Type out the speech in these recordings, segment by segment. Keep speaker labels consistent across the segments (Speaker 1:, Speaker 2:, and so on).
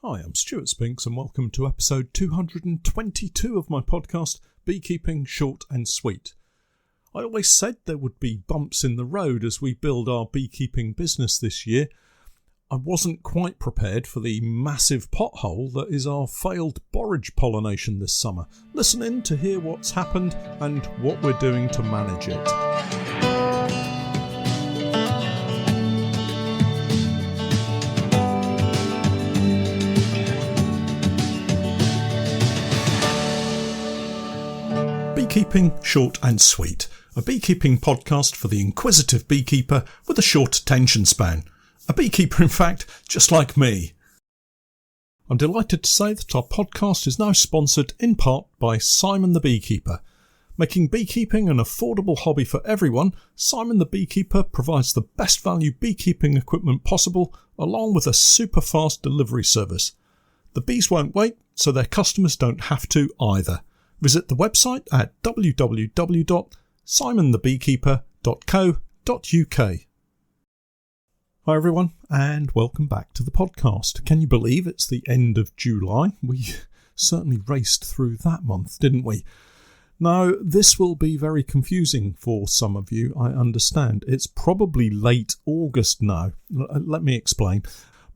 Speaker 1: Hi, I'm Stewart Spinks and welcome to episode 222 of my podcast, Beekeeping Short and Sweet. I always said there would be bumps in the road as we build our beekeeping business this year. I wasn't quite prepared for the massive pothole that is our failed borage pollination this summer. Listen in to hear what's happened and what we're doing to manage it. Beekeeping Short and Sweet, a beekeeping podcast for the inquisitive beekeeper with a short attention span. A beekeeper, in fact, just like me. I'm delighted to say that our podcast is now sponsored in part by Simon the Beekeeper. Making beekeeping an affordable hobby for everyone, Simon the Beekeeper provides the best value beekeeping equipment possible, along with a super fast delivery service. The bees won't wait, so their customers don't have to either. Visit the website at www.simonthebeekeeper.co.uk. Hi everyone, and welcome back to the podcast. Can you believe it's the end of July? We certainly raced through that month, didn't we? Now, this will be very confusing for some of you, I understand. It's probably late August now. Let me explain.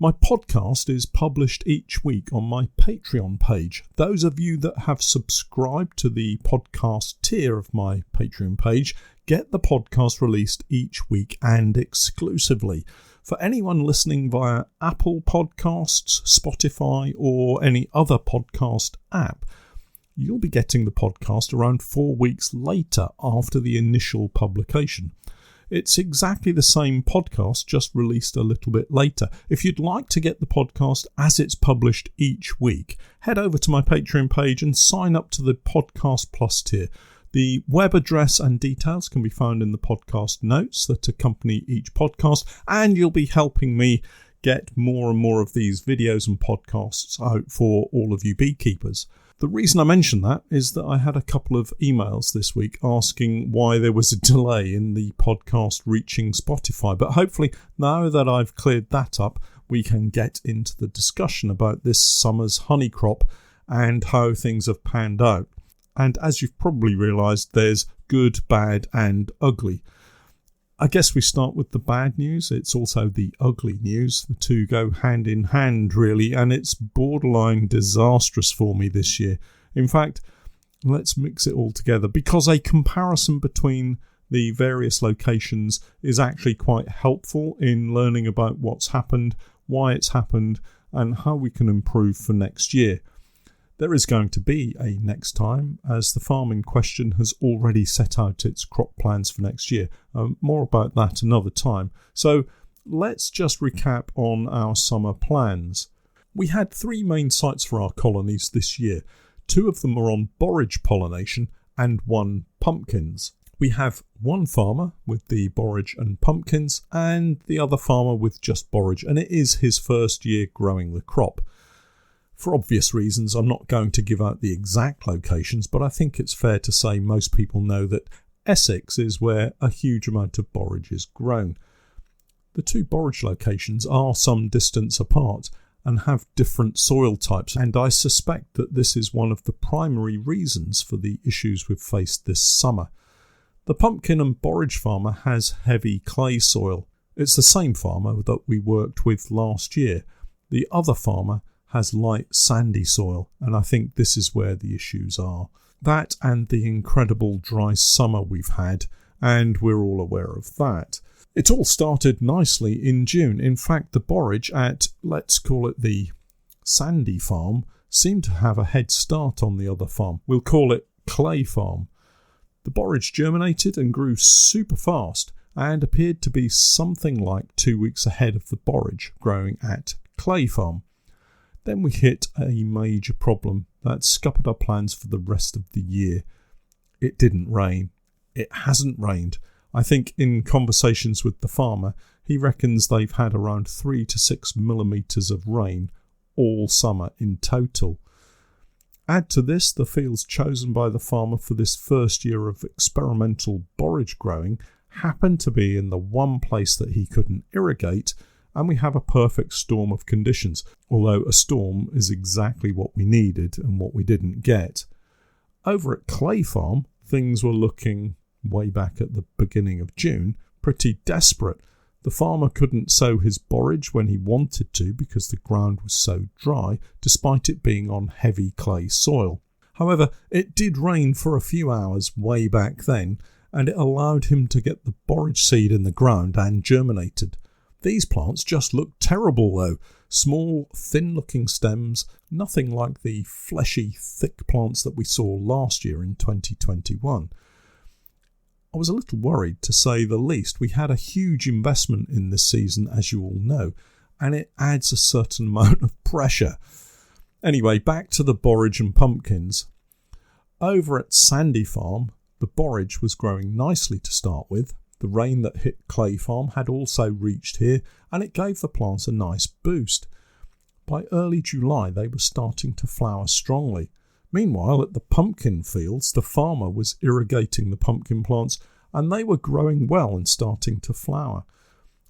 Speaker 1: My podcast is published each week on my Patreon page. Those of you that have subscribed to the podcast tier of my Patreon page get the podcast released each week and exclusively. For anyone listening via Apple Podcasts, Spotify, or any other podcast app, you'll be getting the podcast around 4 weeks later after the initial publication. It's exactly the same podcast, just released a little bit later. If you'd like to get the podcast as it's published each week, head over to my Patreon page and sign up to the Podcast Plus tier. The web address and details can be found in the podcast notes that accompany each podcast, and you'll be helping me get more and more of these videos and podcasts out for all of you beekeepers. The reason I mention that is that I had a couple of emails this week asking why there was a delay in the podcast reaching Spotify. But hopefully, now that I've cleared that up, we can get into the discussion about this summer's honey crop and how things have panned out. And as you've probably realised, there's good, bad and ugly. I guess we start with the bad news. It's also the ugly news. The two go hand in hand, really, and it's borderline disastrous for me this year. In fact, let's mix it all together, because a comparison between the various locations is actually quite helpful in learning about what's happened, why it's happened, and how we can improve for next year. There is going to be a next time, as the farm in question has already set out its crop plans for next year. More about that another time. So let's just recap on our summer plans. We had 3 main sites for our colonies this year. 2 of them are on borage pollination and 1 pumpkins. We have 1 farmer with the borage and pumpkins and the other farmer with just borage, and it is his first year growing the crop. For obvious reasons, I'm not going to give out the exact locations, but I think it's fair to say most people know that Essex is where a huge amount of borage is grown. The 2 borage locations are some distance apart and have different soil types, and I suspect that this is one of the primary reasons for the issues we've faced this summer. The pumpkin and borage farmer has heavy clay soil. It's the same farmer that we worked with last year. The other farmer has light sandy soil, and I think this is where the issues are. That and the incredible dry summer we've had, and we're all aware of that. It all started nicely in June. In fact, the borage at, let's call it the sandy farm, seemed to have a head start on the other farm. We'll call it clay farm. The borage germinated and grew super fast and appeared to be something like 2 weeks ahead of the borage growing at clay farm. Then we hit a major problem that scuppered our plans for the rest of the year. It didn't rain. It hasn't rained. I think in conversations with the farmer, he reckons they've had around 3 to 6 millimetres of rain all summer in total. Add to this the fields chosen by the farmer for this first year of experimental borage growing happened to be in the one place that he couldn't irrigate, and we have a perfect storm of conditions, although a storm is exactly what we needed and what we didn't get. Over at Clay Farm, things were looking, way back at the beginning of June, pretty desperate. The farmer couldn't sow his borage when he wanted to because the ground was so dry, despite it being on heavy clay soil. However, it did rain for a few hours way back then, and it allowed him to get the borage seed in the ground and germinated. These plants just looked terrible though. Small, thin-looking stems, nothing like the fleshy, thick plants that we saw last year in 2021. I was a little worried, to say the least. We had a huge investment in this season, as you all know, and it adds a certain amount of pressure. Anyway, back to the borage and pumpkins. Over at Sandy Farm, the borage was growing nicely to start with. The rain that hit Clay Farm had also reached here, and it gave the plants a nice boost. By early July, they were starting to flower strongly. Meanwhile, at the pumpkin fields, the farmer was irrigating the pumpkin plants, and they were growing well and starting to flower.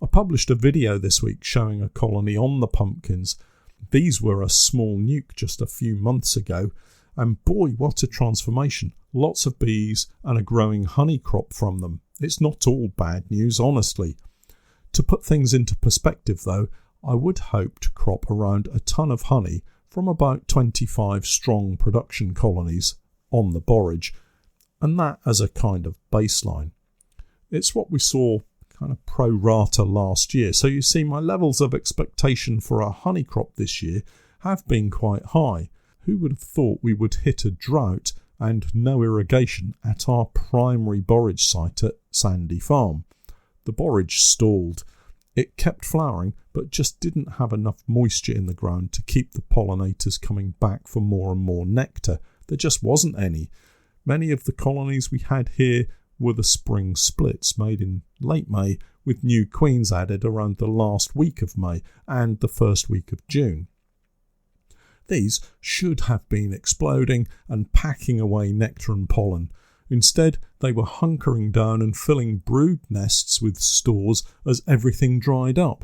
Speaker 1: I published a video this week showing a colony on the pumpkins. These were a small nuke just a few months ago, and boy, what a transformation. Lots of bees and a growing honey crop from them. It's not all bad news, honestly. To put things into perspective, though, I would hope to crop around a ton of honey from about 25 strong production colonies on the borage, and that as a kind of baseline. It's what we saw kind of pro rata last year, so you see my levels of expectation for our honey crop this year have been quite high. Who would have thought we would hit a drought and no irrigation at our primary borage site at Sandy Farm? The borage stalled. It kept flowering, but just didn't have enough moisture in the ground to keep the pollinators coming back for more and more nectar. There just wasn't any. Many of the colonies we had here were the spring splits made in late May, with new queens added around the last week of May and the first week of June. These should have been exploding and packing away nectar and pollen. Instead, they were hunkering down and filling brood nests with stores as everything dried up.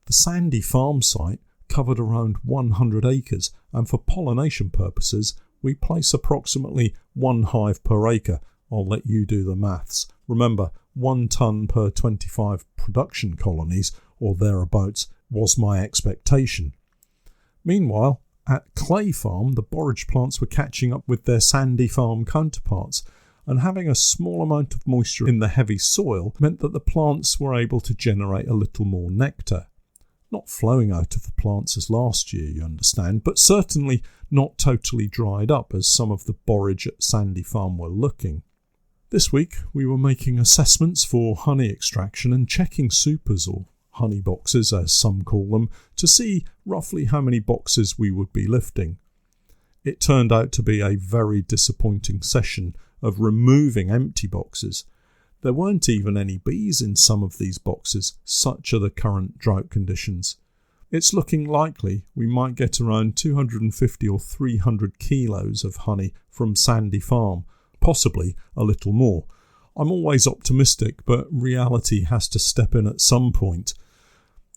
Speaker 1: The Sandy Farm site covered around 100 acres, and for pollination purposes, we place approximately 1 hive per acre. I'll let you do the maths. Remember, 1 tonne per 25 production colonies, or thereabouts, was my expectation. Meanwhile, at Clay Farm, the borage plants were catching up with their Sandy Farm counterparts, and having a small amount of moisture in the heavy soil meant that the plants were able to generate a little more nectar. Not flowing out of the plants as last year, you understand, but certainly not totally dried up as some of the borage at Sandy Farm were looking. This week we were making assessments for honey extraction and checking supers, or honey boxes as some call them, to see roughly how many boxes we would be lifting. It turned out to be a very disappointing session of removing empty boxes. There weren't even any bees in some of these boxes, such are the current drought conditions. It's looking likely we might get around 250 or 300 kilos of honey from Sandy Farm, possibly a little more. I'm always optimistic, but reality has to step in at some point.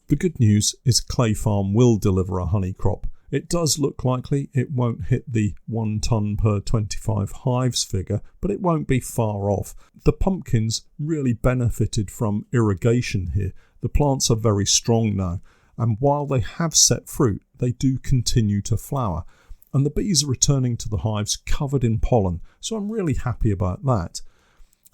Speaker 1: The good news is Clay Farm will deliver a honey crop. It does look likely it won't hit the 1 tonne per 25 hives figure, but it won't be far off. The pumpkins really benefited from irrigation here. The plants are very strong now, and while they have set fruit, they do continue to flower. And the bees are returning to the hives covered in pollen, so I'm really happy about that.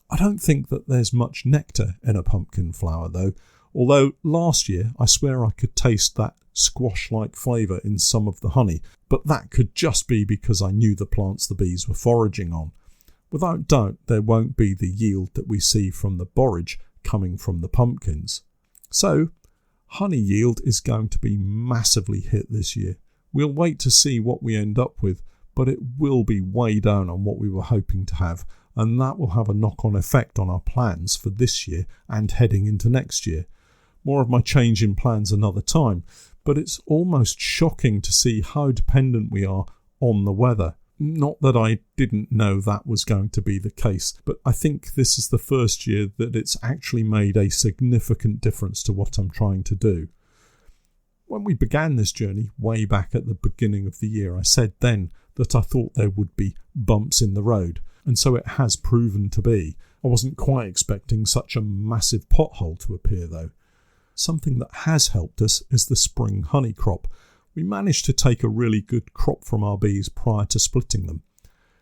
Speaker 1: I don't think that there's much nectar in a pumpkin flower though, although last year I swear I could taste that squash-like flavour in some of the honey, but that could just be because I knew the plants the bees were foraging on. Without doubt there won't be the yield that we see from the borage coming from the pumpkins. So, honey yield is going to be massively hit this year. We'll wait to see what we end up with, but it will be way down on what we were hoping to have, and that will have a knock-on effect on our plans for this year and heading into next year. More of my change in plans another time, but it's almost shocking to see how dependent we are on the weather. Not that I didn't know that was going to be the case, but I think this is the first year that it's actually made a significant difference to what I'm trying to do. When we began this journey way back at the beginning of the year, I said then that I thought there would be bumps in the road, and so it has proven to be. I wasn't quite expecting such a massive pothole to appear though. Something that has helped us is the spring honey crop. We managed to take a really good crop from our bees prior to splitting them.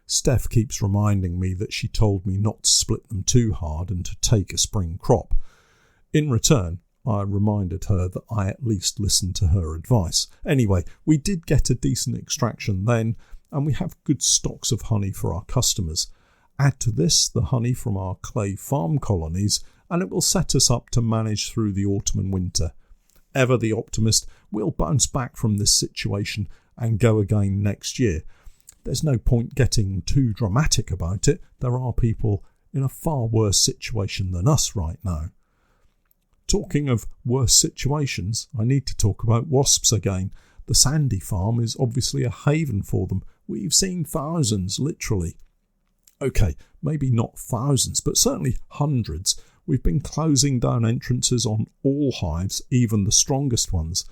Speaker 1: Steph keeps reminding me that she told me not to split them too hard and to take a spring crop. In return, I reminded her that I at least listened to her advice. Anyway, we did get a decent extraction then, and we have good stocks of honey for our customers. Add to this the honey from our clay farm colonies, and it will set us up to manage through the autumn and winter. Ever the optimist, we'll bounce back from this situation and go again next year. There's no point getting too dramatic about it. There are people in a far worse situation than us right now. Talking of worse situations, I need to talk about wasps again. The Sandy farm is obviously a haven for them. We've seen thousands, literally. Okay, maybe not thousands, but certainly hundreds. We've been closing down entrances on all hives, even the strongest ones.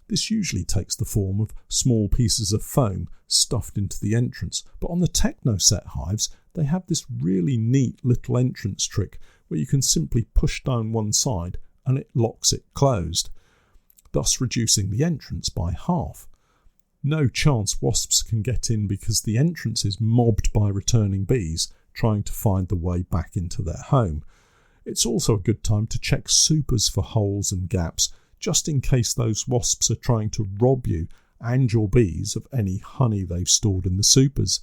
Speaker 1: This usually takes the form of small pieces of foam stuffed into the entrance, but on the Technoset hives, they have this really neat little entrance trick where you can simply push down one side and it locks it closed, thus reducing the entrance by half. No chance wasps can get in because the entrance is mobbed by returning bees trying to find the way back into their home. It's also a good time to check supers for holes and gaps, just in case those wasps are trying to rob you and your bees of any honey they've stored in the supers.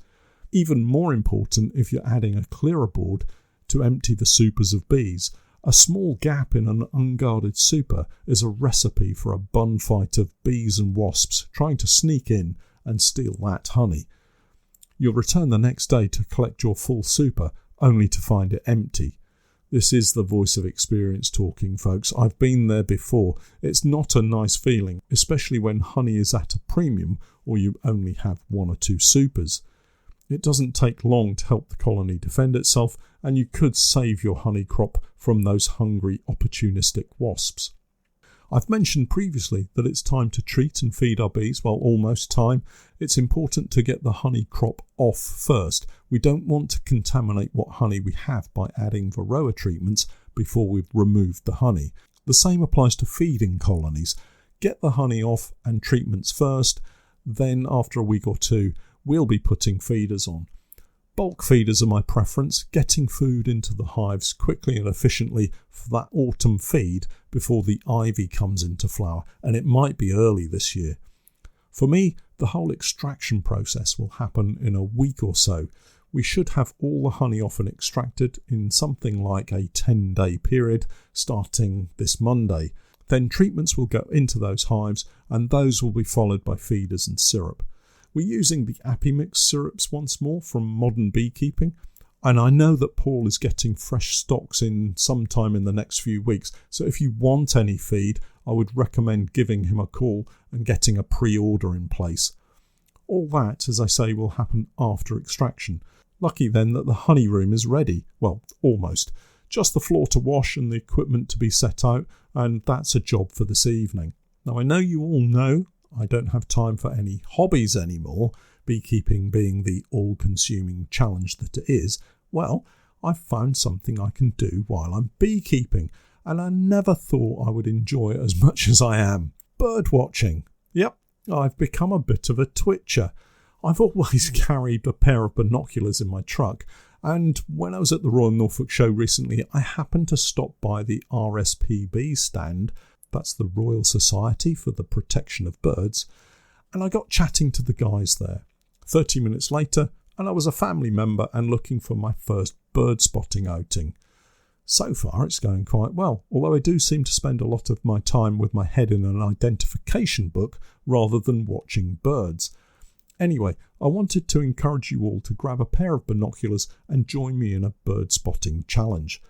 Speaker 1: Even more important if you're adding a clearer board to empty the supers of bees. A small gap in an unguarded super is a recipe for a bun fight of bees and wasps trying to sneak in and steal that honey. You'll return the next day to collect your full super, only to find it empty. This is the voice of experience talking, folks. I've been there before. It's not a nice feeling, especially when honey is at a premium or you only have one or two supers. It doesn't take long to help the colony defend itself, and you could save your honey crop from those hungry, opportunistic wasps. I've mentioned previously that it's time to treat and feed our bees. Well, almost time. It's important to get the honey crop off first. We don't want to contaminate what honey we have by adding varroa treatments before we've removed the honey. The same applies to feeding colonies. Get the honey off and treatments first, then after a week or two, we'll be putting feeders on. Bulk feeders are my preference, getting food into the hives quickly and efficiently for that autumn feed before the ivy comes into flower, and it might be early this year. For me, the whole extraction process will happen in a week or so. We should have all the honey off and extracted in something like a 10-day period starting this Monday. Then treatments will go into those hives, and those will be followed by feeders and syrup. We're using the Apimix syrups once more from Modern Beekeeping, and I know that Paul is getting fresh stocks in sometime in the next few weeks, so if you want any feed, I would recommend giving him a call and getting a pre-order in place. All that, as I say, will happen after extraction. Lucky then that the honey room is ready. Well, almost. Just the floor to wash and the equipment to be set out, and that's a job for this evening. Now, I know you all know I don't have time for any hobbies anymore, beekeeping being the all-consuming challenge that it is. Well, I've found something I can do while I'm beekeeping, and I never thought I would enjoy it as much as I am. Bird watching. Yep, I've become a bit of a twitcher. I've always carried a pair of binoculars in my truck, and when I was at the Royal Norfolk show recently, I happened to stop by the RSPB stand. That's the Royal Society for the Protection of Birds, and I got chatting to the guys there. 30 minutes later, and I was a family member and looking for my first bird spotting outing. So far it's going quite well, although I do seem to spend a lot of my time with my head in an identification book rather than watching birds. Anyway, I wanted to encourage you all to grab a pair of binoculars and join me in a bird spotting challenge.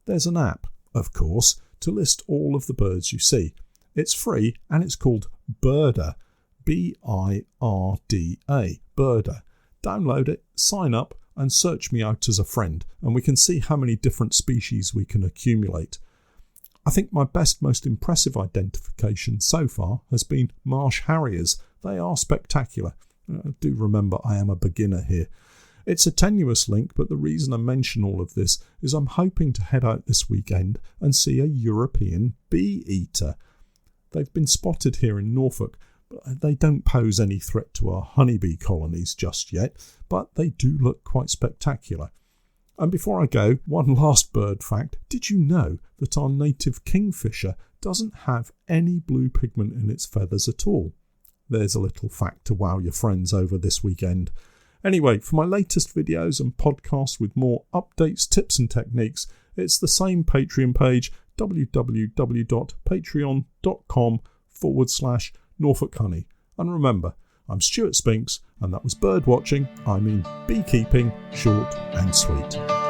Speaker 1: There's an app, of course, to list all of the birds you see. It's free and it's called Birda, Birda, Birda. Download it, sign up and search me out as a friend, and we can see how many different species we can accumulate. I think my best, most impressive identification so far has been marsh harriers. They are spectacular. Do remember I am a beginner here. It's a tenuous link, but the reason I mention all of this is I'm hoping to head out this weekend and see a European bee eater. They've been spotted here in Norfolk, but they don't pose any threat to our honeybee colonies just yet, but they do look quite spectacular. And before I go, one last bird fact. Did you know that our native kingfisher doesn't have any blue pigment in its feathers at all? There's a little fact to wow your friends over this weekend. Anyway, for my latest videos and podcasts with more updates, tips and techniques, it's the same Patreon page, www.patreon.com/Norfolk Honey. And remember, I'm Stewart Spinks, and that was bird watching, beekeeping, short and sweet.